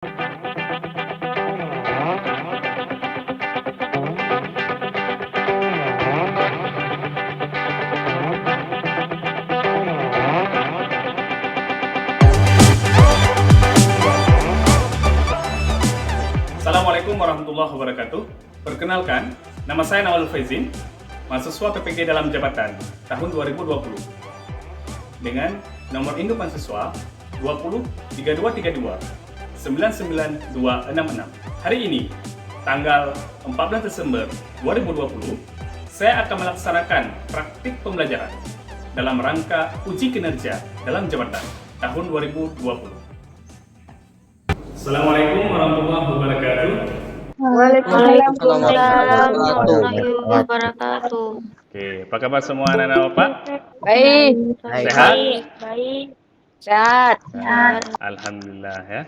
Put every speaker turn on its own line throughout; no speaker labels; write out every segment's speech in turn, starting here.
Assalamualaikum warahmatullahi wabarakatuh. Perkenalkan, nama saya Nawal Faizin, mahasiswa PPG dalam jabatan tahun 2020 dengan nomor induk mahasiswa 20 3232 992666. Hari ini, tanggal 14 Desember 2020, saya akan melaksanakan praktik pembelajaran dalam rangka uji kinerja dalam jabatan tahun 2020. Assalamualaikum warahmatullahi wabarakatuh.
Waalaikumsalam warahmatullahi wabarakatuh.
Oke, apa kabar semua anak-anak Bapak?
Baik.
Sehat?
Baik. Sehat.
Alhamdulillah ya.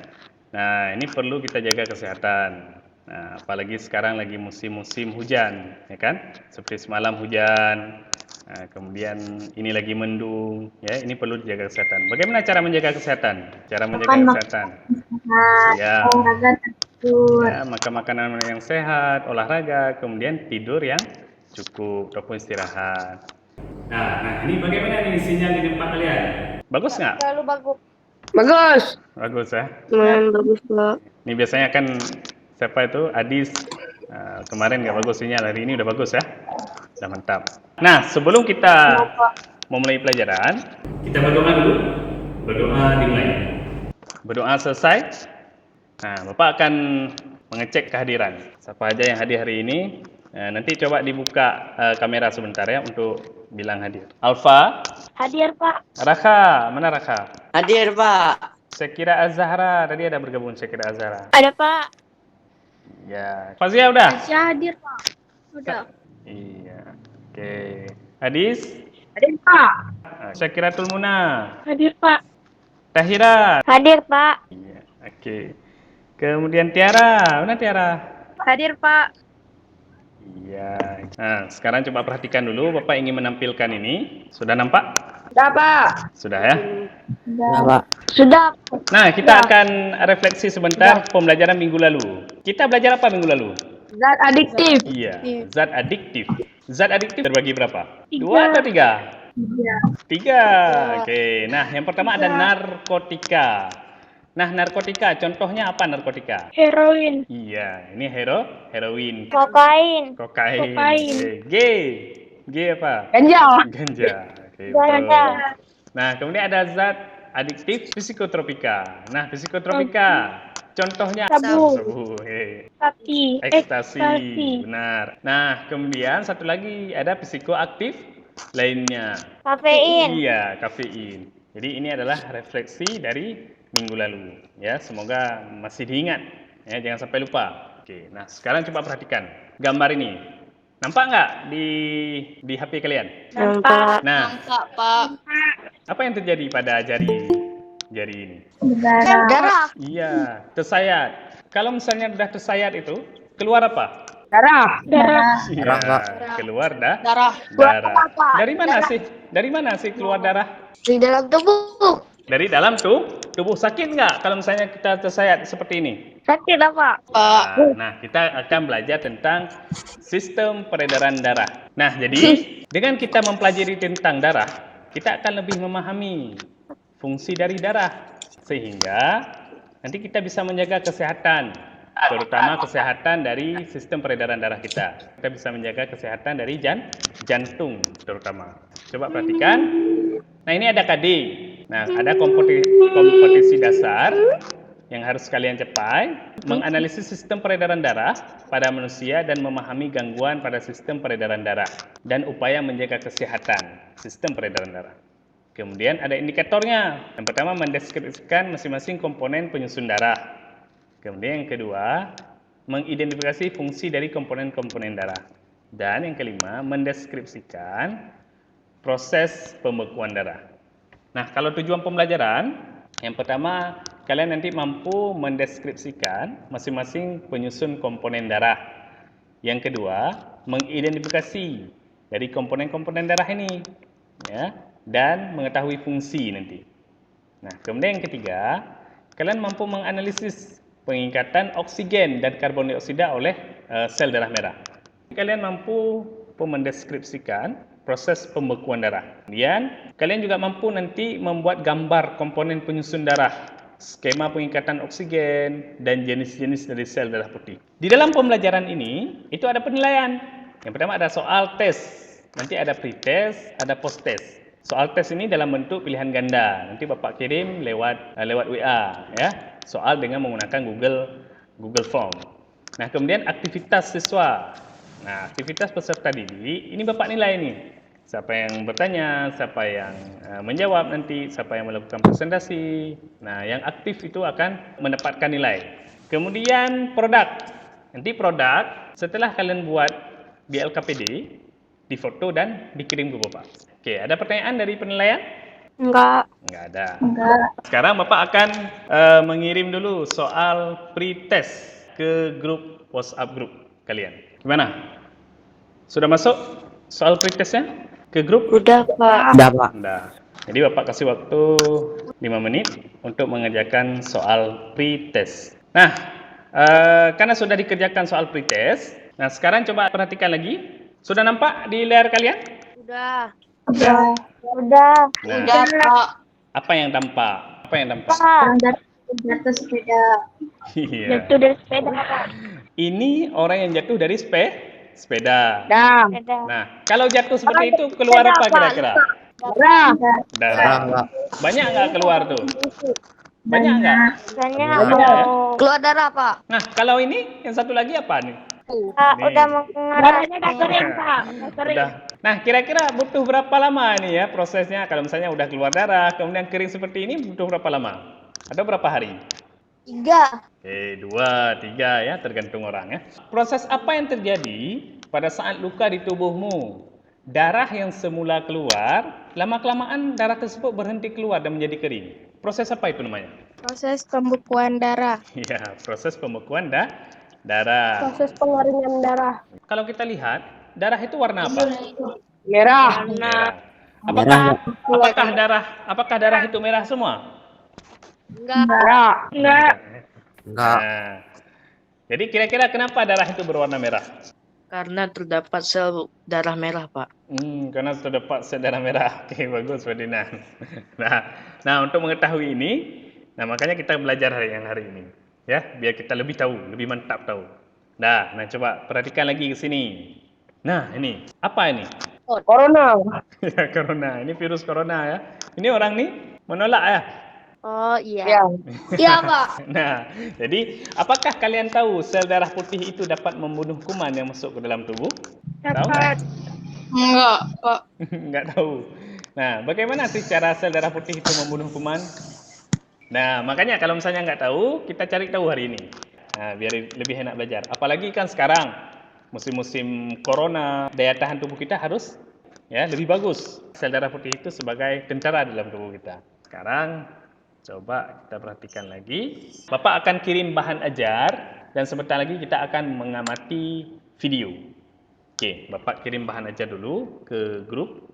Nah, ini perlu kita jaga kesehatan. Nah, apalagi sekarang lagi musim-musim hujan, ya kan? Seperti semalam hujan, nah, kemudian ini lagi mendung, ya. Ini perlu dijaga kesehatan. Bagaimana cara menjaga kesehatan? Cara menjaga kesehatan? Ya, makan makanan yang sehat, olahraga, kemudian tidur yang cukup ataupun istirahat. Nah, ini bagaimana nih sinyal di tempat kalian? Bagus nggak?
Selalu bagus. Bagus.
Bagus ya.
Lumayan bagus, Pak.
Ini biasanya kan siapa itu? Adis. Kemarin nggak bagus sinyal, hari ini udah bagus ya. Udah mantap. Nah, sebelum kita memulai pelajaran, kita berdoa dulu. Berdoa dimulai. Berdoa selesai. Nah, Bapak akan mengecek kehadiran. Siapa aja yang hadir hari ini. Nanti coba dibuka kamera sebentar ya untuk bilang hadir. Alfa.
Hadir, Pak.
Raka, mana Raka?
Hadir, Pak.
Syakira Azhara, tadi ada bergabung Syakira Azhara.
Ada, Pak.
Ya. Fazia udah?
Saya hadir, Pak. Udah.
Iya. Oke. Hadis?
Hadir, Pak.
Syakiratul Muna.
Hadir, Pak.
Tahira.
Hadir, Pak.
Iya. Oke. Kemudian Tiara, mana Tiara?
Hadir, Pak.
Iya. Nah, sekarang coba perhatikan dulu. Bapak ingin menampilkan ini. Sudah nampak?
Sudah, Pak.
Sudah ya?
Pak.
Sudah.
Nah, kita akan refleksi sebentar pembelajaran minggu lalu. Kita belajar apa minggu lalu?
Zat adiktif.
Iya, zat adiktif. Zat adiktif terbagi berapa?
3.
2 atau 3?
3.
3. Oke. Nah, yang pertama ada narkotika. Nah, narkotika, contohnya apa narkotika?
Heroin.
Iya, ini heroin.
Kokain.
Kokain.
Kokain.
Oke. G apa?
Ganja.
Ganja. Oke,
Ganja.
betul. Nah, kemudian ada zat adiktif psikotropika. Nah, psikotropika, contohnya
Sabu. Sapi.
ekstasi. Benar. Nah, kemudian satu lagi ada psikoaktif lainnya.
Kafein.
Iya, kafein. Jadi ini adalah refleksi dari minggu lalu. Ya, semoga masih diingat. Ya, jangan sampai lupa. Oke, nah sekarang coba perhatikan gambar ini. Nampak nggak di HP kalian?
Nampak.
Nah,
Nampak, Pak.
apa yang terjadi pada jari ini?
Darah.
Iya, tersayat. Kalau misalnya udah tersayat itu, keluar apa?
Darah.
Iya, keluar
Darah.
darah. Dari mana sih keluar darah?
Di dalam tubuh.
Dari dalam tubuh. Sakit nggak kalau misalnya kita tersayat seperti ini?
Sakit apa?
Pak.
Nah, kita akan belajar tentang sistem peredaran darah. Nah, jadi dengan kita mempelajari tentang darah, kita akan lebih memahami fungsi dari darah. Sehingga nanti kita bisa menjaga kesehatan, terutama kesehatan dari sistem peredaran darah kita. Kita bisa menjaga kesehatan dari jantung terutama. Coba perhatikan. Nah, ini ada KD. Nah, ada kompetisi dasar yang harus kalian capai, menganalisis sistem peredaran darah pada manusia dan memahami gangguan pada sistem peredaran darah dan upaya menjaga kesehatan sistem peredaran darah. Kemudian ada indikatornya. Yang pertama mendeskripsikan masing-masing komponen penyusun darah. Kemudian yang kedua, mengidentifikasi fungsi dari komponen-komponen darah. Dan yang kelima, mendeskripsikan proses pembekuan darah. Nah, kalau tujuan pembelajaran, yang pertama, kalian nanti mampu mendeskripsikan masing-masing penyusun komponen darah. Yang kedua, mengidentifikasi dari komponen-komponen darah ini, ya, dan mengetahui fungsi nanti. Nah, kemudian yang ketiga, kalian mampu menganalisis pengikatan oksigen dan karbon dioksida oleh sel darah merah. Kalian mampu mendeskripsikan proses pembekuan darah. Kemudian, kalian juga mampu nanti membuat gambar komponen penyusun darah, skema pengikatan oksigen, dan jenis-jenis dari sel darah putih. Di dalam pembelajaran ini, itu ada penilaian. Yang pertama ada soal tes, nanti ada pre-test, ada post-test. Soal tes ini dalam bentuk pilihan ganda, nanti Bapak kirim lewat WA, ya. Soal dengan menggunakan Google Form. Nah, kemudian aktivitas siswa. Nah, aktivitas peserta didik, ini Bapak nilai nih. Siapa yang bertanya, siapa yang menjawab nanti, siapa yang melakukan presentasi. Nah, yang aktif itu akan mendapatkan nilai. Kemudian produk. Nanti produk setelah kalian buat di LKPD, difoto dan dikirim ke Bapak. Oke, ada pertanyaan dari penilaian?
Enggak.
Enggak ada.
Enggak.
Sekarang Bapak akan mengirim dulu soal pre-test ke grup WhatsApp grup kalian. Gimana? Sudah masuk soal pre-testnya ke grup?
Udah, Pak.
Udah,
Pak.
Udah. Jadi Bapak kasih waktu 5 menit untuk mengerjakan soal pre-test. Nah, karena sudah dikerjakan soal pre-test, nah sekarang coba perhatikan lagi. Sudah nampak di layar kalian?
Udah. Udah.
Nah,
Udah, Pak.
apa yang tampak? Apa yang tampak?
Jatuh sepeda.
Iya.
Jatuh dari sepeda.
Ini orang yang jatuh dari sepeda.
Dah.
Nah, kalau jatuh seperti itu keluar apa kira-kira? Darah. Banyak nggak keluar tuh? Banyak nggak?
Banyak.
Banyak ya?
Keluar darah, Pak.
Nah, kalau ini yang satu lagi apa nih? Nih.
Udah mengarah. Udah kering, Pak.
Udah. Nah, kira-kira butuh berapa lama nih ya prosesnya? Kalau misalnya udah keluar darah, kemudian kering seperti ini butuh berapa lama? Atau berapa hari?
3.
Oke, 2, 3 ya, tergantung orang ya. Proses apa yang terjadi pada saat luka di tubuhmu? Darah yang semula keluar, lama-kelamaan darah tersebut berhenti keluar dan menjadi kering. Proses apa itu namanya?
Proses pembekuan darah.
Ya, proses pembekuan darah.
Proses pengeringan darah.
Kalau kita lihat, darah itu warna apa?
Merah.
Merah. Apakah darah itu merah semua?
Enggak.
Enggak. Nah, jadi kira-kira kenapa darah itu berwarna merah?
Karena terdapat sel darah merah, Pak.
Karena terdapat sel darah merah. Oke, bagus Ferdinand. Nah, untuk mengetahui ini, nah makanya kita belajar hari ini, ya, biar kita lebih tahu, lebih mantap tahu. Nah, coba perhatikan lagi ke sini. Nah, ini apa ini?
Corona.
Ya, corona. Ini virus corona ya. Ini orang nih menolak ya.
Oh iya. Iya, Pak.
Nah, jadi apakah kalian tahu sel darah putih itu dapat membunuh kuman yang masuk ke dalam tubuh? Tahu nggak?
Enggak, Pak.
Nggak tahu. Nah, bagaimana sih cara sel darah putih itu membunuh kuman? Nah, makanya kalau misalnya nggak tahu, kita cari tahu hari ini. Nah, biar lebih enak belajar. Apalagi kan sekarang musim-musim corona, daya tahan tubuh kita harus ya lebih bagus. Sel darah putih itu sebagai tentara dalam tubuh kita. Sekarang coba kita perhatikan lagi. Bapak akan kirim bahan ajar dan sebentar lagi kita akan mengamati video. Oke, Bapak kirim bahan ajar dulu ke grup.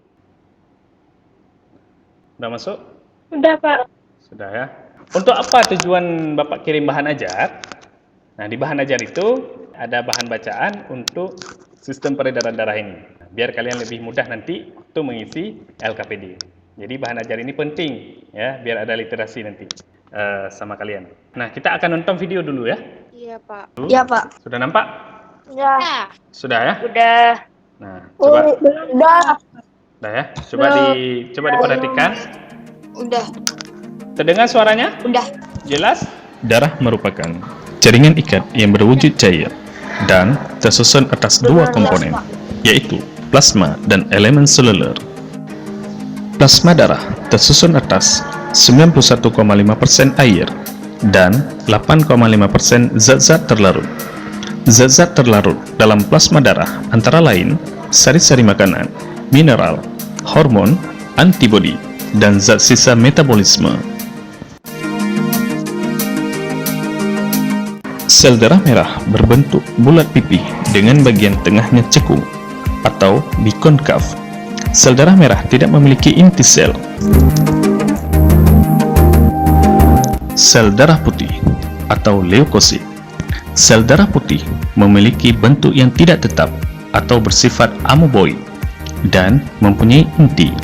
Sudah masuk?
Udah, Pak.
Sudah ya. Untuk apa tujuan Bapak kirim bahan ajar? Nah, di bahan ajar itu ada bahan bacaan untuk sistem peredaran darah ini. Biar kalian lebih mudah nanti untuk mengisi LKPD. Jadi bahan ajar ini penting ya, biar ada literasi nanti sama kalian. Nah, kita akan nonton video dulu ya.
Iya, Pak. Iya, Pak.
Sudah nampak?
Iya.
Sudah ya?
Udah.
Nah, coba
Udah.
Sudah ya. Coba diperhatikan.
Udah.
Terdengar suaranya?
Udah.
Jelas? Darah merupakan jaringan ikat yang berwujud cair dan tersusun atas dua komponen, yaitu plasma dan elemen seluler. Plasma darah tersusun atas 91,5% air dan 8,5% zat-zat terlarut. Zat-zat terlarut dalam plasma darah antara lain sari-sari makanan, mineral, hormon, antibodi, dan zat sisa metabolisme. Sel darah merah berbentuk bulat pipih dengan bagian tengahnya cekung atau bikonkav. Sel darah merah tidak memiliki inti sel. Sel darah putih atau leukosit. Sel darah putih memiliki bentuk yang tidak tetap atau bersifat amoeboid dan mempunyai inti.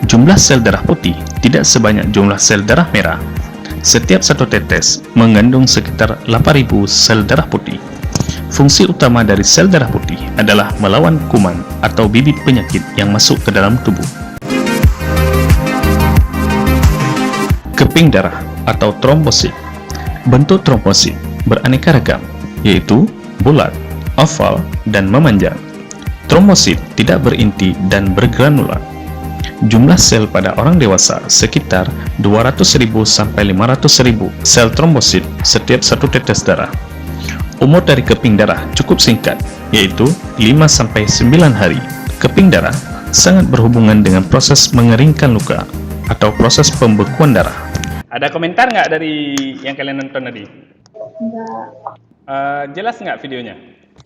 Jumlah sel darah putih tidak sebanyak jumlah sel darah merah. Setiap satu tetes mengandung sekitar 8.000 sel darah putih. Fungsi utama dari sel darah putih adalah melawan kuman atau bibit penyakit yang masuk ke dalam tubuh. Keping darah atau trombosit. Bentuk trombosit beraneka ragam, yaitu bulat, oval, dan memanjang. Trombosit tidak berinti dan bergranulat. Jumlah sel pada orang dewasa sekitar 200.000 sampai 500.000 sel trombosit setiap satu tetes darah. Umur dari keping darah cukup singkat, yaitu 5 sampai 9 hari. Keping darah sangat berhubungan dengan proses mengeringkan luka atau proses pembekuan darah. Ada komentar nggak dari yang kalian nonton tadi?
Enggak.
Jelas nggak videonya?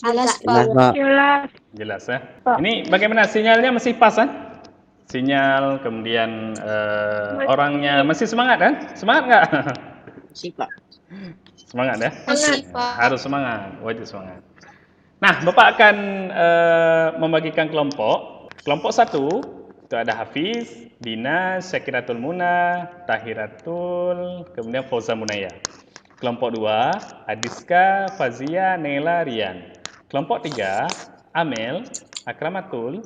Jelas,
Jelas,
Pak.
Pak.
Jelas.
Jelas ya.
Pak.
Ini bagaimana sinyalnya masih pas kan? Sinyal, kemudian orangnya masih semangat kan? Semangat nggak?
Si Pak.
Semangat ya?
Masih, Pak.
Harus semangat, wajib semangat. Nah, Bapak akan membagikan kelompok. Kelompok 1 itu ada Hafiz, Dina, Syakiratul Muna, Tahiratul, kemudian Fauza Munaya. Kelompok 2, Adiska, Fazia, Nela, Rian. Kelompok 3, Amel, Akramatul,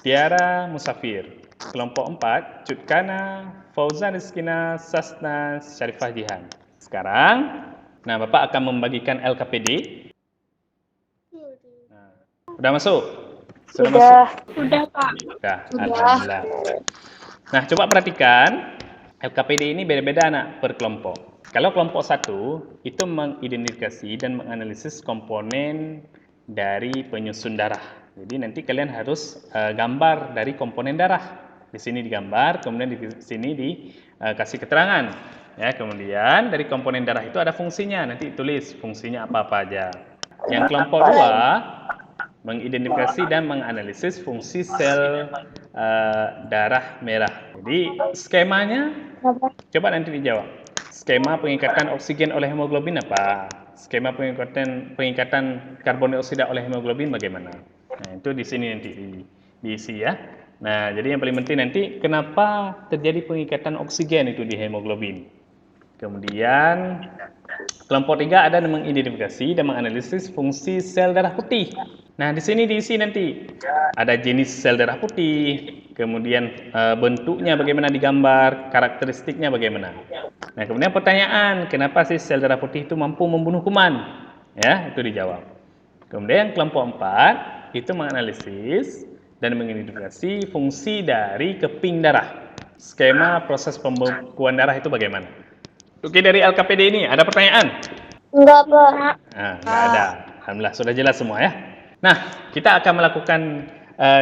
Tiara, Musafir. Kelompok 4, Cutkana, Fauza Rizkina, Sasna, Syarifah Jihan. Sekarang, nah Bapak akan membagikan LKPD. Nah, udah masuk? Sudah masuk?
Udah, Pak.
Sudah, alhamdulillah. Nah, coba perhatikan LKPD ini beda-beda anak per kelompok. Kalau kelompok 1 itu mengidentifikasi dan menganalisis komponen dari penyusun darah. Jadi nanti kalian harus gambar dari komponen darah. Di sini digambar, kemudian di sini dikasih keterangan. Ya, kemudian dari komponen darah itu ada fungsinya. Nanti tulis fungsinya apa-apa aja. Yang kelompok 2 mengidentifikasi dan menganalisis fungsi sel darah merah. Jadi skemanya coba nanti dijawab. Skema pengikatan oksigen oleh hemoglobin apa? Skema pengikatan karbon dioksida oleh hemoglobin bagaimana? Nah, itu di sini nanti diisi ya. Nah, jadi yang paling penting nanti kenapa terjadi pengikatan oksigen itu di hemoglobin. Kemudian kelompok 3 ada mengidentifikasi dan menganalisis fungsi sel darah putih. Nah, di sini diisi nanti ada jenis sel darah putih, kemudian bentuknya bagaimana digambar, karakteristiknya bagaimana. Nah, kemudian pertanyaan, kenapa sih sel darah putih itu mampu membunuh kuman? Ya, itu dijawab. Kemudian kelompok 4 itu menganalisis dan mengidentifikasi fungsi dari keping darah. Skema proses pembekuan darah itu bagaimana? Oke, dari LKPD ini ada pertanyaan?
Enggak, Pak.
Nah, enggak ada. Alhamdulillah sudah jelas semua ya. Nah, kita akan melakukan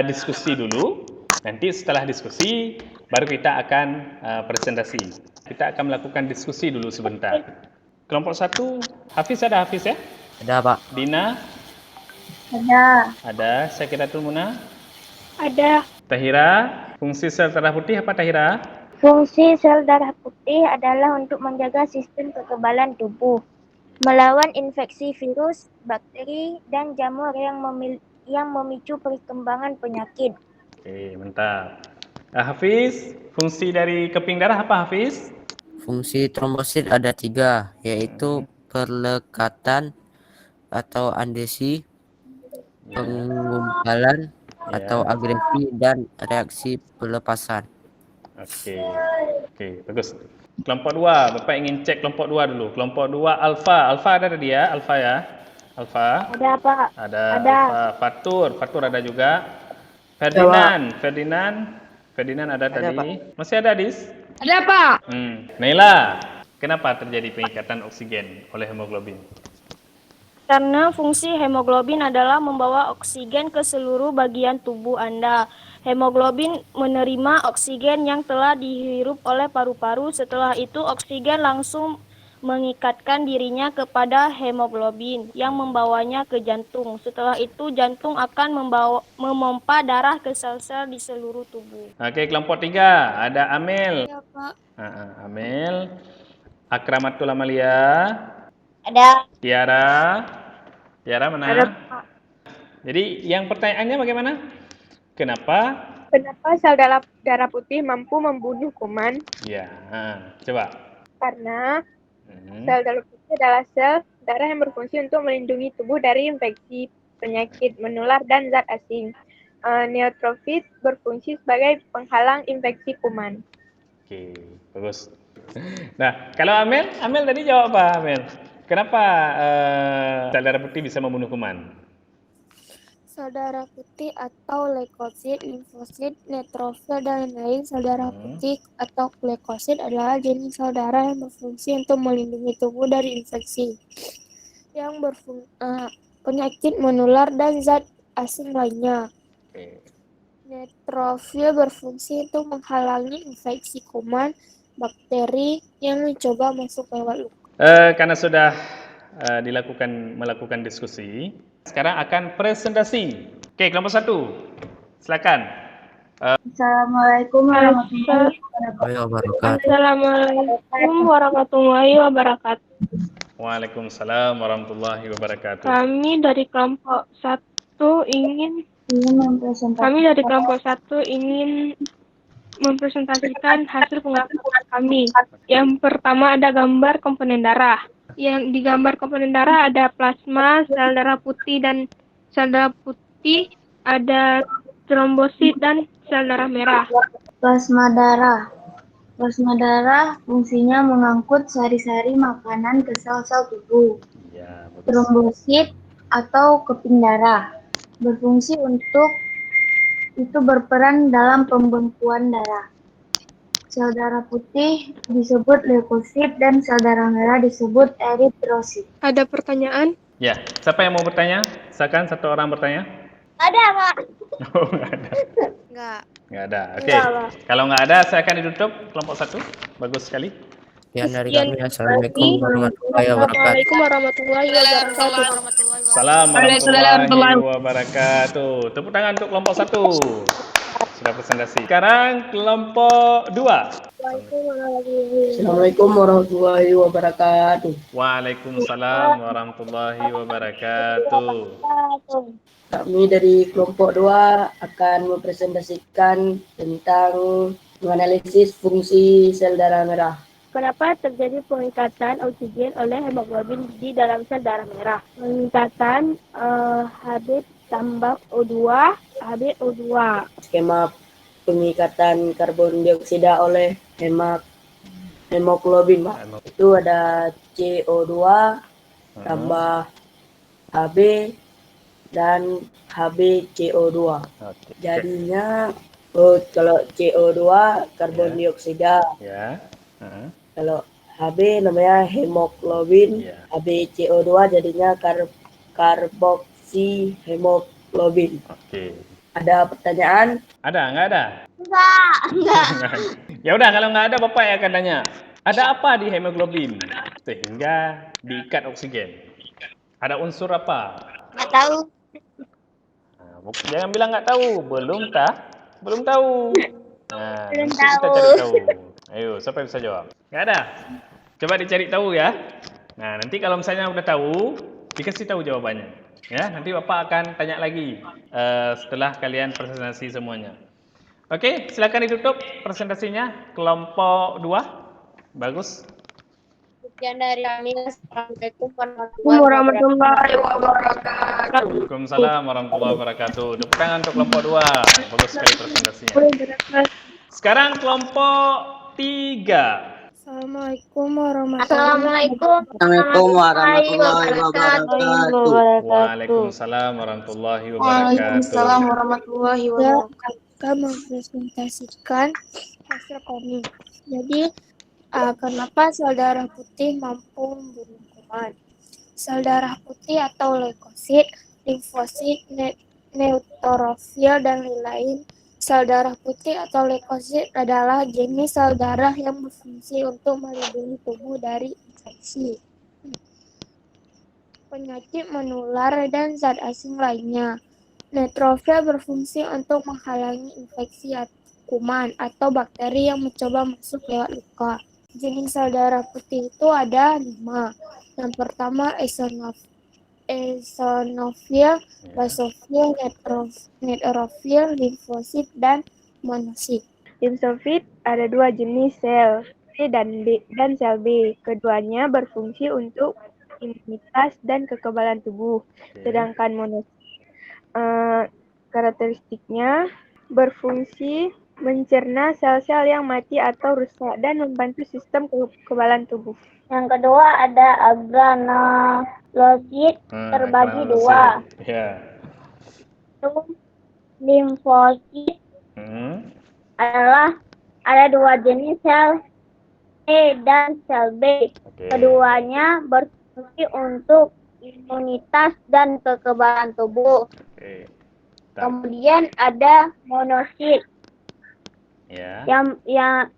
diskusi dulu. Nanti setelah diskusi baru kita akan presentasi. Kita akan melakukan diskusi dulu sebentar. Kelompok 1, Hafiz ada Hafiz ya?
Ada, Pak.
Dina?
Ada.
Ada. Syakiratul Muna?
Ada.
Tahira? Fungsi sel darah putih apa Tahira?
Fungsi sel darah putih adalah untuk menjaga sistem kekebalan tubuh, melawan infeksi virus, bakteri, dan jamur yang memicu perkembangan penyakit.
Oke, mantap. Hafiz, fungsi dari keping darah apa Hafiz?
Fungsi trombosit ada 3, yaitu perlekatan atau adesi, penggumpalan atau agresi, dan reaksi pelepasan.
Oke, bagus. Kelompok 2, Bapak ingin cek kelompok 2 dulu. Kelompok 2 Alfa. Alfa ada tadi ya? Alfa ya? Alfa?
Ada, Pak.
Ada.
Ada.
Alfa. Fatur ada juga. Ferdinand ada tadi.
Pak.
Masih ada, Dis?
Ada, Pak.
Naila, kenapa terjadi pengikatan oksigen oleh hemoglobin?
Karena fungsi hemoglobin adalah membawa oksigen ke seluruh bagian tubuh Anda. Hemoglobin menerima oksigen yang telah dihirup oleh paru-paru. Setelah itu oksigen langsung mengikatkan dirinya kepada hemoglobin yang membawanya ke jantung. Setelah itu jantung akan memompa darah ke sel-sel di seluruh tubuh.
Oke, kelompok 3 ada Amel.
Ya, Pak.
Amel, Akramatul Amalia,
Ada.
Tiara. Tiara mana?
Ada.
Jadi yang pertanyaannya bagaimana? Kenapa?
Kenapa sel darah putih mampu membunuh kuman?
Ya, coba.
Karena
Hmm.
sel darah putih adalah sel darah yang berfungsi untuk melindungi tubuh dari infeksi, penyakit menular, dan zat asing. Neutrofil berfungsi sebagai penghalang infeksi kuman.
Oke, bagus. Nah, kalau Amel tadi jawab apa, Amel? Kenapa sel darah putih bisa membunuh kuman?
Sel darah putih atau leukosit, limfosit, neutrofil, dan lain-lain. Sel darah putih atau leukosit adalah jenis sel darah yang berfungsi untuk melindungi tubuh dari infeksi, yang penyakit menular, dan zat asing lainnya.
Oke.
Neutrofil berfungsi untuk menghalangi infeksi kuman, bakteri yang mencoba masuk lewat luka.
Karena sudah melakukan diskusi, sekarang akan presentasi. Oke, kelompok 1. Silakan.
Assalamualaikum warahmatullahi wabarakatuh.
Assalamualaikum warahmatullahi wabarakatuh.
Waalaikumsalam warahmatullahi wabarakatuh.
Kami dari kelompok 1 ingin mempresentasikan hasil pengamatan kami. Yang pertama ada gambar komponen darah. Yang di gambar komponen darah ada plasma, sel darah putih dan sel darah putih, ada trombosit dan sel darah merah.
Plasma darah. Plasma darah fungsinya mengangkut sari-sari makanan ke sel-sel tubuh.
Ya, bagus.
Trombosit atau keping darah berfungsi untuk berperan dalam pembekuan darah. Sel darah putih disebut leukosit dan sel darah merah disebut eritrosit.
Ada pertanyaan?
Ya, siapa yang mau bertanya? Silakan satu orang bertanya.
Ada, Pak.
Oh, nggak ada. Nggak ada. Oke.
Nggak, Pak.
Kalau nggak ada, saya akan ditutup kelompok 1. Bagus sekali.
Sekian dari kami. Assalamualaikum warahmatullahi wabarakatuh.
Assalamualaikum warahmatullahi wabarakatuh.
Assalamualaikum warahmatullahi wabarakatuh. Tepuk tangan untuk kelompok 1. Sudah presentasi. Sekarang kelompok 2.
Assalamualaikum warahmatullahi wabarakatuh.
Waalaikumsalam warahmatullahi wabarakatuh.
Kami dari kelompok 2 akan mempresentasikan tentang menganalisis fungsi sel darah merah.
Kenapa terjadi pengikatan oksigen oleh hemoglobin di dalam sel darah merah? Pengikatan Hb tambah O2, HbO2.
Skema pengikatan karbon dioksida oleh hemoglobin, Pak. Itu ada CO2 tambah Hb dan HbCO2.
Oke.
Jadinya kalau CO2 karbon dioksida.
Ya.
Kalau Hb namanya hemoglobin,
Ya.
HbCO2 jadinya karboksi hemoglobin.
Oke.
Ada pertanyaan?
Ada? Nggak ada?
Enggak.
Ya udah, kalau nggak ada Bapak yang akan tanya. Ada apa di hemoglobin sehingga diikat oksigen? Ada unsur apa?
Nggak tahu.
Nah, jangan bilang nggak tahu. Belum tahu. Nah,
Belum
nanti kita
tahu.
cari tahu. Ayo, siapa yang bisa jawab? Nggak ada? Coba dicari tahu ya. Nah, nanti kalau misalnya udah tahu, dikasih tahu jawabannya. Ya, nanti Bapak akan tanya lagi setelah kalian presentasi semuanya. Oke, silakan ditutup presentasinya kelompok 2. Bagus.
Sekian dari kami. Assalamualaikum warahmatullahi wabarakatuh.
Waalaikumsalam warahmatullahi wabarakatuh. Tepuk tangan untuk kelompok 2. Bagus sekali presentasinya. Sekarang kelompok 3.
Assalamualaikum warahmatullahi
Assalamualaikum
warahmatullahi wabarakatuh.
Waalaikumsalam warahmatullahi
Waalaikumsalam
wabarakatuh.
warahmatullahi
Saya
wabarakatuh.
akan mempresentasikan hasil kami. Jadi, kenapa sel darah putih mampu membunuh kuman? Sel darah putih atau leukosit, limfosit, neutrofil, dan lain-lain. Sel darah putih atau leukosit adalah jenis sel darah yang berfungsi untuk melindungi tubuh dari infeksi, penyakit menular, dan zat asing lainnya. Neutrofil berfungsi untuk menghalangi infeksi kuman atau bakteri yang mencoba masuk lewat luka. Jenis sel darah putih itu ada 5. Yang pertama eosinofil, basofil, neutrofil, limfosit, dan monosit.
Limfosit ada 2 jenis sel, C dan B dan sel B. Keduanya berfungsi untuk imunitas dan kekebalan tubuh. Sedangkan monosit karakteristiknya berfungsi mencerna sel-sel yang mati atau rusak dan membantu sistem kekebalan tubuh.
Yang kedua ada granulosit terbagi 2.
Ya.
Itu limfosit adalah ada 2 jenis sel E dan sel B. Keduanya berfungsi untuk imunitas dan kekebalan tubuh. Kemudian ada monosit.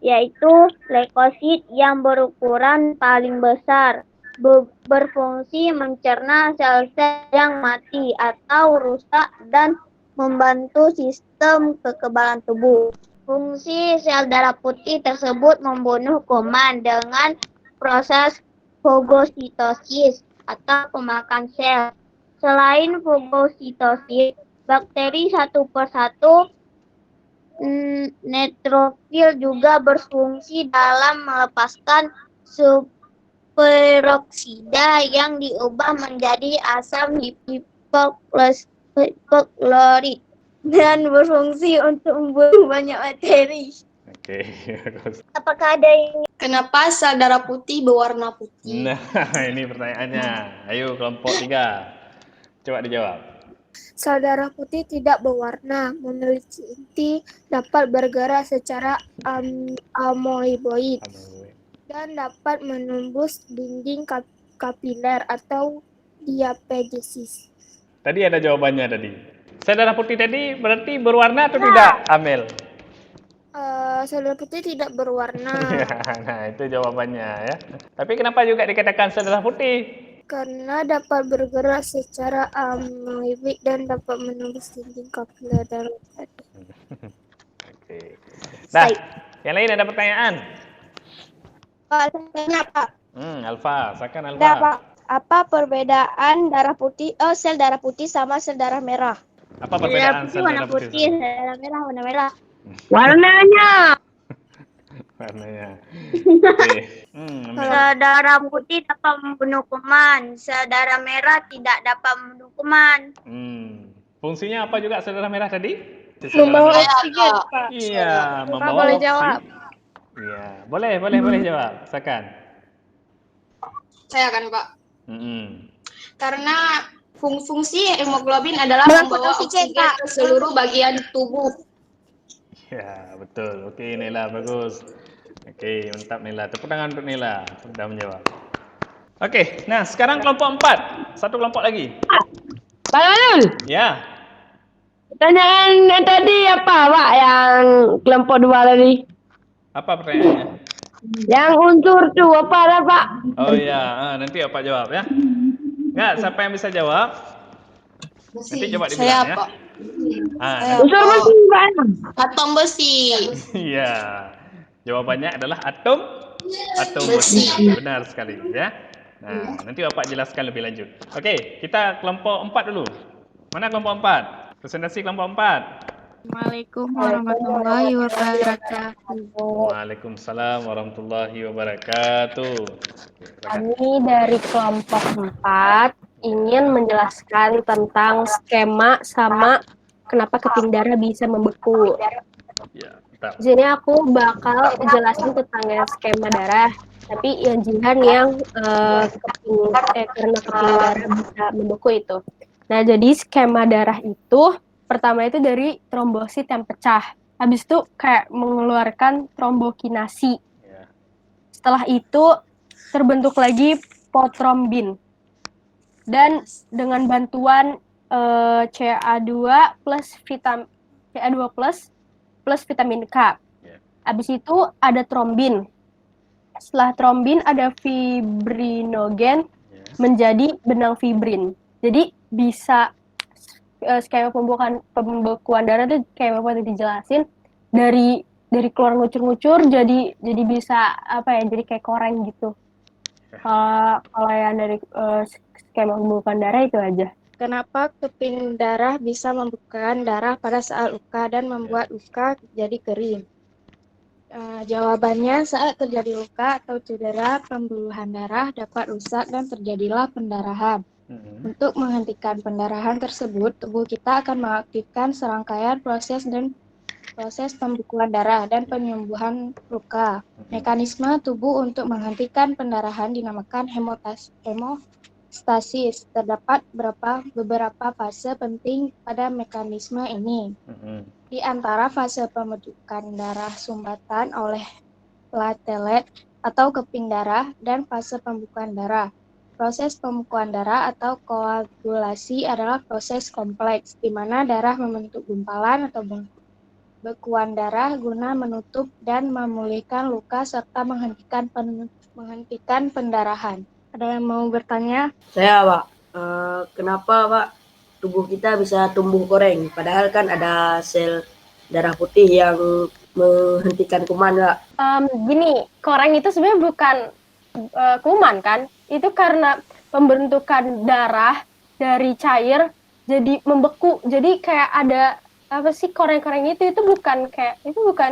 Yaitu leukosit yang berukuran paling besar, berfungsi mencerna sel-sel yang mati atau rusak dan membantu sistem kekebalan tubuh. Fungsi sel darah putih tersebut membunuh kuman dengan proses fagositosis atau pemakan sel. Selain fagositosis, bakteri satu persatu neutrofil juga berfungsi dalam melepaskan superoksida yang diubah menjadi asam hipoklorit dan berfungsi untuk membunuh banyak bakteri. Apakah ada yang...
Kenapa sel darah putih berwarna putih?
Nah, ini pertanyaannya. Ayo kelompok 3. Coba dijawab.
Sel darah putih tidak berwarna, memiliki inti, dapat bergerak secara amoeboid, dan dapat menembus dinding kapiler atau diapedesis.
Tadi ada jawabannya tadi. Sel darah putih tadi berarti berwarna atau tidak, Amel?
Sel darah putih tidak berwarna.
Nah, itu jawabannya ya. Tapi kenapa juga dikatakan sel darah putih?
Karena dapat bergerak secara amoeboid dan dapat menembus dinding kapiler darah tadi.
Nah, yang lain ada pertanyaan?
Pak.
Alfa, silakan Alfa.
Apa perbedaan sel darah putih sama sel darah merah?
Apa perbedaan sel darah putih?
Sel darah merah warna merah.
Warnanya.
Sel darah putih dapat membunuh kuman, sel darah merah tidak dapat membunuh kuman.
Fungsinya apa juga sel darah merah tadi?
Membawa oksigen, Pak.
Iya, membawa
boleh
oksigen.
jawab.
Iya, boleh jawab. Silakan.
Saya akan, Pak. Karena fungsi hemoglobin adalah membawa oksigen ke seluruh bagian tubuh.
Ya, betul. Oke, Nela, bagus. Oke, mantap Nela. Tepuk tangan untuk Nela. Sudah menjawab. Oke, nah sekarang kelompok 4. Satu kelompok lagi.
Pak Alul.
Ya.
Pertanyaan yang tadi apa, Pak? Yang kelompok 2 tadi.
Apa pertanyaannya?
Yang unsur tuh apa ada, Pak?
Oh iya, nanti Pak jawab ya. Enggak, siapa yang bisa jawab? Nanti coba dibilang
Saya,
ya.
Pak.
Unsur besi, Pak.
Atom besi.
Iya. Jawabannya adalah atom besi. Benar sekali ya. Nah, nanti Bapak jelaskan lebih lanjut. Oke, kita kelompok 4 dulu. Mana kelompok 4? Presentasi kelompok 4.
Assalamualaikum warahmatullahi wabarakatuh.
Waalaikumsalam warahmatullahi wabarakatuh.
Kami dari kelompok 4 ingin menjelaskan tentang skema sama kenapa keping darah bisa membeku.
Ya,
Di sini aku bakal jelasin tentang yang skema darah, tapi yang Jihan yang karena keping darah bisa membeku itu. Nah, jadi skema darah itu pertama itu dari trombosit yang pecah. Habis itu kayak mengeluarkan trombokinasi. Setelah itu terbentuk lagi potrombin. Dan dengan bantuan CA2 plus vitamin K. Habis itu ada trombin. Setelah trombin ada fibrinogen menjadi benang fibrin. Jadi bisa skema pembekuan darah itu kayak Bapak tadi dijelasin dari keluar ngucur-ngucur jadi bisa jadi kayak koreng gitu. Kalau yang dari skema pembekuan darah itu aja.
Kenapa keping darah bisa membukakan darah pada saat luka dan membuat luka jadi kering? Jawabannya, saat terjadi luka atau cedera, pembuluhan darah dapat rusak dan terjadilah pendarahan. Untuk menghentikan pendarahan tersebut, tubuh kita akan mengaktifkan serangkaian proses pembekuan darah dan penyembuhan luka. Mekanisme tubuh untuk menghentikan pendarahan dinamakan hemostasis. Terdapat beberapa fase penting pada mekanisme ini. Di antara fase pembentukan darah sumbatan oleh platelet atau keping darah dan fase pembekuan darah. Proses pembekuan darah atau koagulasi adalah proses kompleks di mana darah membentuk gumpalan atau bekuan darah guna menutup dan memulihkan luka serta menghentikan pendarahan. Ada yang mau bertanya?
Saya, Pak. Kenapa, Pak, tubuh kita bisa tumbuh koreng? Padahal kan ada sel darah putih yang menghentikan kuman, Pak.
Gini, koreng itu sebenarnya bukan kuman kan? Itu karena pembentukan darah dari cair jadi membeku. Jadi kayak ada apa sih koreng-koreng itu bukan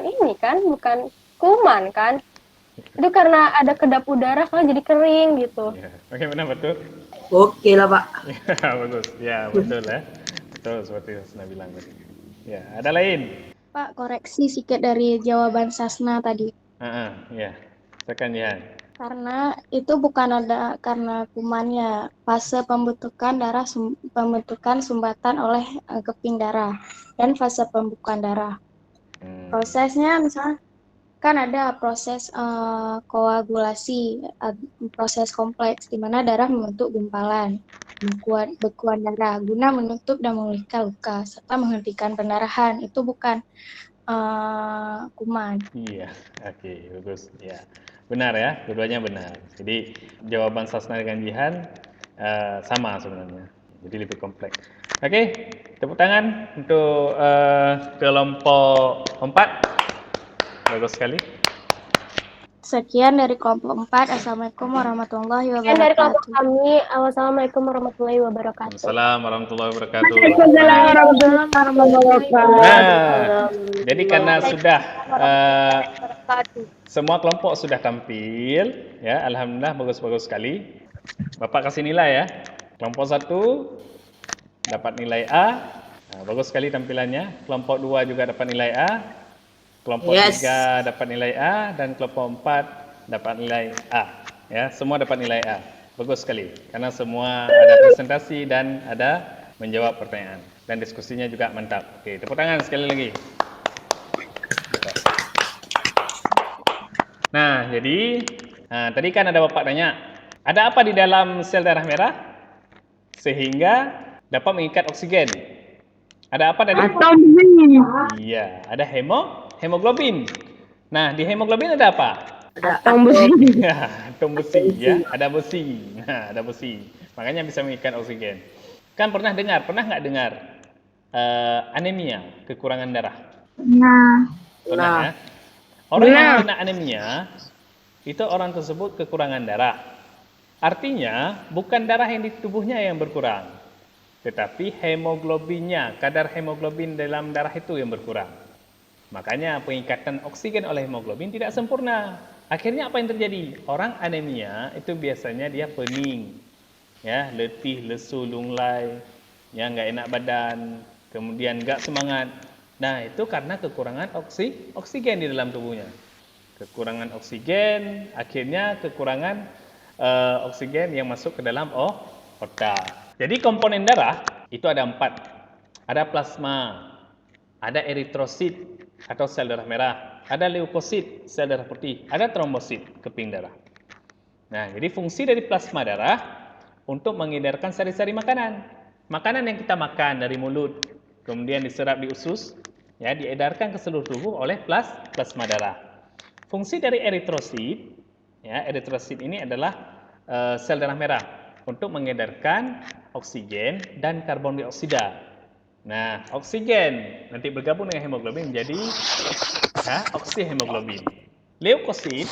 ini kan? Bukan kuman kan? Itu karena ada kedap udara kan jadi kering gitu.
Ya. Oke, benar betul.
Oke lah, Pak.
Ya, bagus. Ya, betul ya. Betul seperti Sasna bilang tadi. Ya, ada lain?
Pak, koreksi sedikit dari jawaban Sasna tadi.
Ya. Silakan ya.
Karena itu bukan karena kumannya. Fase pembentukan sumbatan oleh keping darah dan fase pembekuan darah. Prosesnya misalnya kan ada proses koagulasi, proses kompleks di mana darah membentuk gumpalan, bekuan darah guna menutup dan memulihkan luka serta menghentikan pendarahan. Itu bukan kuman.
Iya, oke, bagus. Ya, benar ya, keduanya benar. Jadi jawaban Sasna dengan Jihan sama sebenarnya. Jadi lebih kompleks. Oke, tepuk tangan untuk kelompok 4. Bagus sekali.
Sekian dari kelompok 4. Assalamualaikum warahmatullahi wabarakatuh.
Sekian dari kelompok kami. Wassalamualaikum warahmatullahi wabarakatuh.
Assalamualaikum warahmatullahi wabarakatuh.
Waalaikumsalam warahmatullahi wabarakatuh.
Nah, jadi karena sudah semua kelompok sudah tampil, ya, alhamdulillah bagus-bagus sekali. Bapak kasih nilai ya. Kelompok 1 dapat nilai A. Nah, bagus sekali tampilannya. Kelompok 2 juga dapat nilai A. Kelompok 3 dapat nilai A dan kelompok 4 dapat nilai A. Ya, semua dapat nilai A. Bagus sekali karena semua ada presentasi dan ada menjawab pertanyaan dan diskusinya juga mantap. Oke, tepuk tangan sekali lagi. Nah, jadi tadi kan ada Bapak tanya, ada apa di dalam sel darah merah sehingga dapat mengikat oksigen? Ada apa tadi?
Atom besi.
Iya, ada hemoglobin. Nah, di hemoglobin ada apa?
Atom besi.
Ya, atom besi ya, ada besi. Nah, ada besi. Makanya bisa mengikat oksigen. Kan pernah nggak dengar anemia, kekurangan darah?
Nah,
Pernah ya? Orang yang kena anemia itu orang tersebut kekurangan darah. Artinya bukan darah yang di tubuhnya yang berkurang, tetapi hemoglobinnya, kadar hemoglobin dalam darah itu yang berkurang. Makanya pengikatan oksigen oleh hemoglobin tidak sempurna. Akhirnya apa yang terjadi? Orang anemia itu biasanya dia pening, ya, letih, lesu, lunglai, ya, nggak enak badan, kemudian nggak semangat. Nah, itu karena kekurangan oksigen di dalam tubuhnya. Kekurangan oksigen, akhirnya kekurangan oksigen yang masuk ke dalam otak. Jadi komponen darah itu ada 4. Ada plasma, ada eritrosit atau sel darah merah, ada leukosit, sel darah putih, ada trombosit, keping darah. Nah, jadi fungsi dari plasma darah untuk mengedarkan sari-sari makanan. Makanan yang kita makan dari mulut, kemudian diserap di usus, ya, diedarkan ke seluruh tubuh oleh plasma darah. Fungsi dari eritrosit, ya, eritrosit ini adalah sel darah merah untuk mengedarkan oksigen dan karbon dioksida. Nah, oksigen nanti bergabung dengan hemoglobin menjadi oksihemoglobin. Leukosit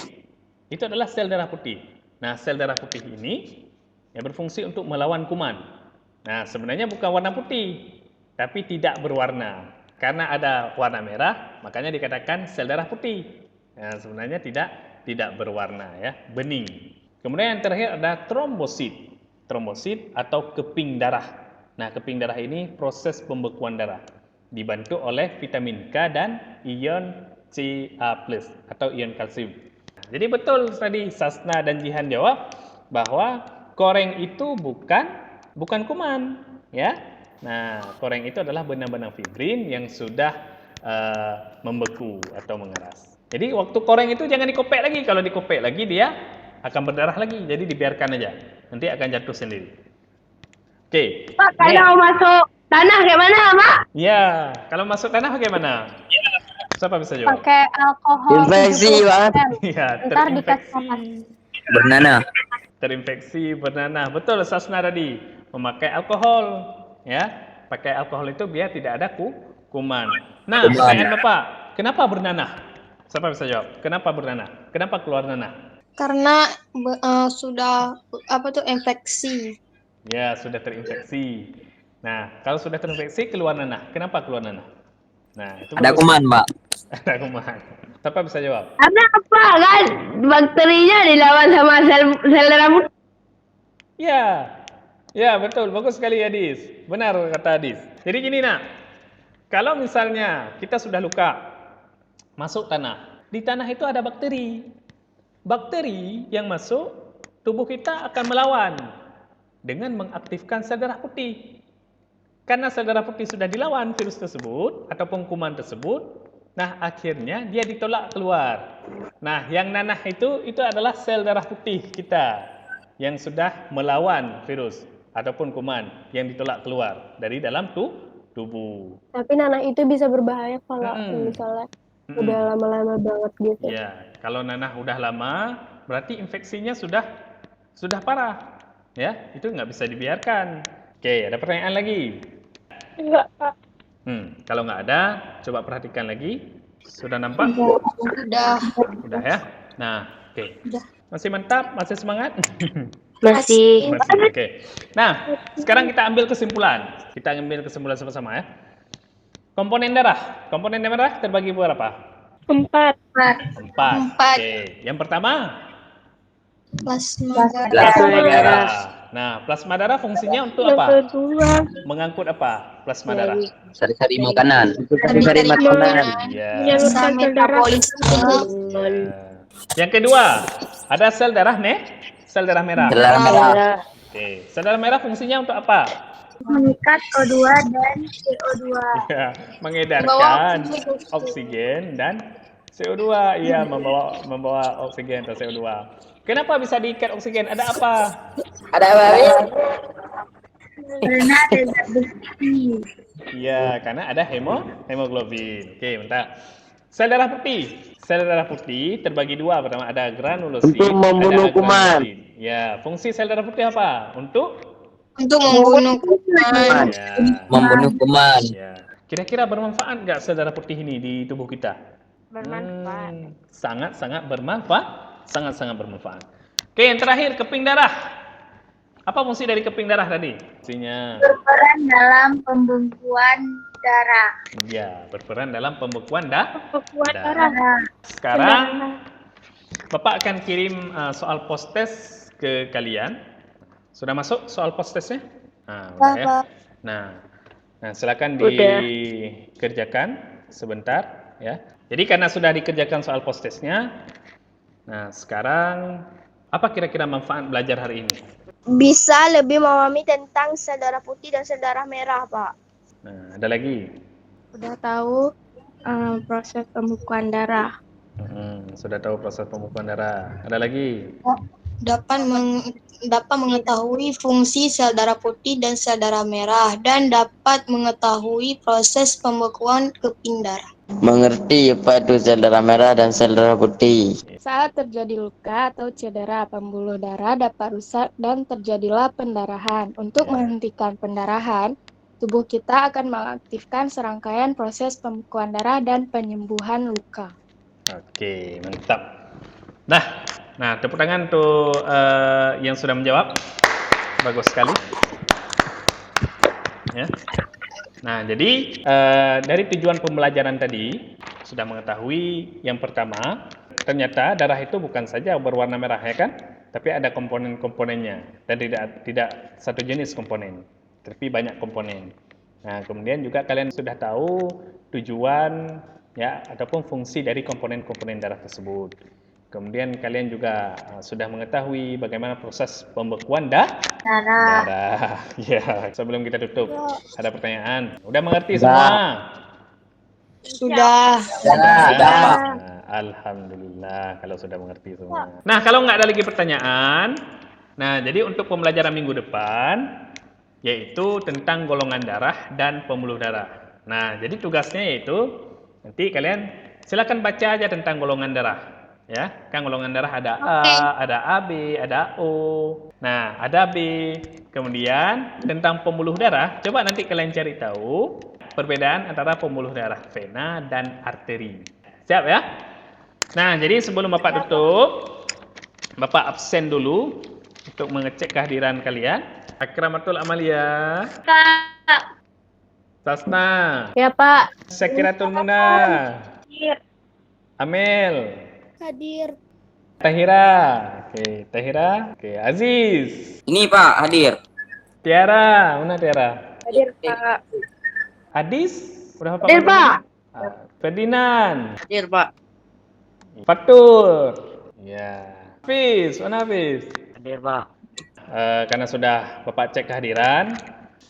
itu adalah sel darah putih. Nah, sel darah putih ini yang berfungsi untuk melawan kuman. Nah, sebenarnya bukan warna putih, tapi tidak berwarna. Karena ada warna merah, makanya dikatakan sel darah putih. Nah, sebenarnya tidak berwarna ya, bening. Kemudian yang terakhir ada trombosit. Trombosit atau keping darah. Nah, keping darah ini proses pembekuan darah, dibantu oleh vitamin K dan ion Ca+ atau ion kalsium. Jadi betul tadi Sasna dan Jihan jawab bahwa koreng itu bukan kuman, ya. Nah, koreng itu adalah benang-benang fibrin yang sudah membeku atau mengeras. Jadi waktu koreng itu jangan dikopek lagi. Kalau dikopek lagi dia akan berdarah lagi. Jadi dibiarkan aja. Nanti akan jatuh sendiri. Oke.
Pak, kalau masuk tanah kayak mana, Pak?
Ya, kalau masuk tanah bagaimana? Siapa bisa jawab?
Pakai alkohol.
Infeksi, Pak.
Iya,
Ntar dikasih
Bernanah.
terinfeksi bernanah. Betul Sasna tadi, memakai alkohol, ya. Pakai alkohol itu biar tidak ada kuman. Nah, pertanyaan Bapak, kenapa bernanah? Siapa bisa jawab? Kenapa bernanah? Kenapa keluar nanah?
Karena sudah infeksi.
Ya, sudah terinfeksi. Nah, kalau sudah terinfeksi keluar nanah. Kenapa keluar nanah? Nah, itu
Ada kuman, Pak.
Ada kuman. Siapa bisa jawab?
Karena apa kan? Bakterinya dilawan sama sel darah putih.
Ya, ya betul, bagus sekali Adis. Benar kata Adis. Jadi gini nak, kalau misalnya kita sudah luka, masuk tanah, di tanah itu ada bakteri. Bakteri yang masuk, tubuh kita akan melawan dengan mengaktifkan sel darah putih. Karena sel darah putih sudah dilawan virus tersebut ataupun kuman tersebut, nah akhirnya dia ditolak keluar. Nah, yang nanah itu adalah sel darah putih kita yang sudah melawan virus ataupun kuman yang ditolak keluar dari dalam tubuh.
Tapi nanah itu bisa berbahaya kalau misalnya udah lama-lama banget gitu.
Ya, kalau nanah udah lama, berarti infeksinya sudah parah. Ya, itu nggak bisa dibiarkan. Oke, ada pertanyaan lagi?
Enggak, Pak.
Kalau nggak ada, coba perhatikan lagi. Sudah nampak?
Udah.
Udah ya? Nah, oke. Masih mantap? Masih semangat?
Masih.
Oke. Nah, sekarang kita ambil kesimpulan. Kita ambil kesimpulan sama-sama ya. Komponen darah. Komponen darah terbagi berapa?
4.
4. Oke. Yang pertama?
Plasma
darah. Nah, plasma darah fungsinya untuk apa?
Yang kedua,
Mengangkut apa? Plasma darah.
Sari-sari makanan. Sari-sari makanan.
Ya.
menyalurkan sel darah.
Yang kedua, ada sel darah sel darah merah.
Sel darah merah.
Oke, sel darah merah fungsinya untuk apa?
Mengikat O2 dan CO2.
Ya, mengedarkan oksigen dan CO2. Iya, membawa oksigen atau CO2. Kenapa bisa diikat oksigen? Ada apa?
Ada apa?
Karena ada zat besi.
Iya, karena ada hemoglobin. Oke, bentar. Sel darah putih. Sel darah putih terbagi dua. Pertama ada granulosit.
Untuk membunuh kuman.
Ya, fungsi sel darah putih apa? Untuk
membunuh kuman.
Ya.
Membunuh kuman.
Ya. Kira-kira bermanfaat nggak sel darah putih ini di tubuh kita?
Bermanfaat.
Sangat-sangat bermanfaat. Sangat-sangat bermanfaat. Oke, yang terakhir keping darah. Apa fungsi dari keping darah tadi? Fungsinya
Berperan dalam pembekuan darah.
ya, berperan dalam pembekuan darah.
Darah.
Sekarang Bapak akan kirim soal post test ke kalian. Sudah masuk soal post testnya? Nah, udah ya. Nah, silakan dikerjakan sebentar ya. Jadi karena sudah dikerjakan soal post testnya, nah sekarang apa kira-kira manfaat belajar hari ini?
Bisa lebih memahami tentang sel darah putih dan sel darah merah, Pak.
Nah, ada lagi?
Udah tahu proses pembekuan darah.
Sudah tahu proses pembekuan darah. Ada lagi?
Dapat mengetahui fungsi sel darah putih dan sel darah merah dan dapat mengetahui proses pembekuan keping darah.
Mengerti apa itu sel darah merah dan sel darah putih.
Saat terjadi luka atau cedera, pembuluh darah dapat rusak dan terjadilah pendarahan. Untuk menghentikan pendarahan, tubuh kita akan mengaktifkan serangkaian proses pembekuan darah dan penyembuhan luka.
Oke, mantap. Nah, Nah, tepuk tangan untuk yang sudah menjawab. Bagus sekali. Ya. Nah, jadi dari tujuan pembelajaran tadi sudah mengetahui yang pertama, ternyata darah itu bukan saja berwarna merah ya kan, tapi ada komponen-komponennya dan tidak satu jenis komponen, tapi banyak komponen. Nah, kemudian juga kalian sudah tahu tujuan ya ataupun fungsi dari komponen-komponen darah tersebut. Kemudian kalian juga sudah mengetahui bagaimana proses pembekuan darah. Ya, sebelum kita tutup, ada pertanyaan. Udah mengerti semua?
Sudah.
Nah, alhamdulillah kalau sudah mengerti semua. Nah, kalau nggak ada lagi pertanyaan, nah jadi untuk pembelajaran minggu depan yaitu tentang golongan darah dan pembuluh darah. Nah, jadi tugasnya yaitu nanti kalian silakan baca aja tentang golongan darah. Ya, kan golongan darah ada A, ada AB, ada O. Nah, ada B. Kemudian tentang pembuluh darah, coba nanti kalian cari tahu perbedaan antara pembuluh darah vena dan arteri. Siap ya? Nah, jadi sebelum Bapak tutup, Bapak absen dulu untuk mengecek kehadiran kalian. Akramatul Amalia.
Pak.
Sasna.
Ya, Pak.
Syakiratul Muna. Amel.
Hadir.
Tahira. Oke, Tahira. Oke, Aziz.
Ini Pak, hadir.
Tiara, mana Tiara?
Hadir, Pak.
Adis? Udah apa?
Hadir, Pak.
Ferdinand.
Hadir, Pak.
Fatur. Ya. Hafiz, mana Hafiz?
Hadir, Pak.
Karena sudah Bapak cek kehadiran.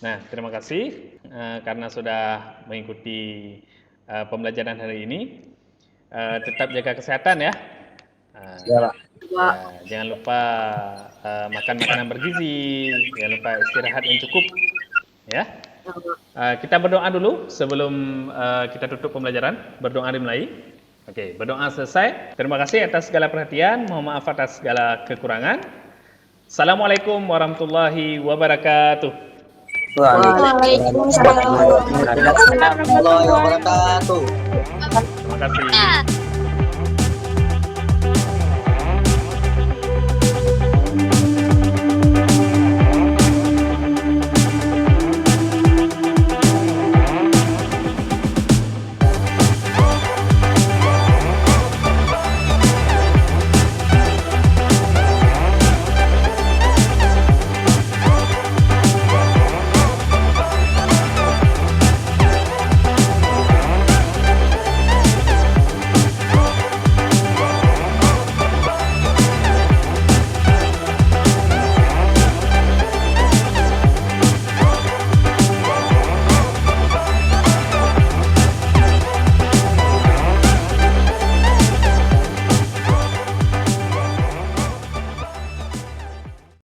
Nah, terima kasih karena sudah mengikuti pembelajaran hari ini. Tetap jaga kesehatan ya.
Ya, Pak.
Ya, jangan lupa makan makanan bergizi, jangan lupa istirahat yang cukup, ya. Kita berdoa dulu sebelum kita tutup pembelajaran. Berdoa dimulai. Oke, berdoa selesai. Terima kasih atas segala perhatian. Mohon maaf atas segala kekurangan. Assalamualaikum warahmatullahi wabarakatuh.
Waalaikumsalam warahmatullahi wabarakatuh.
Terima kasih.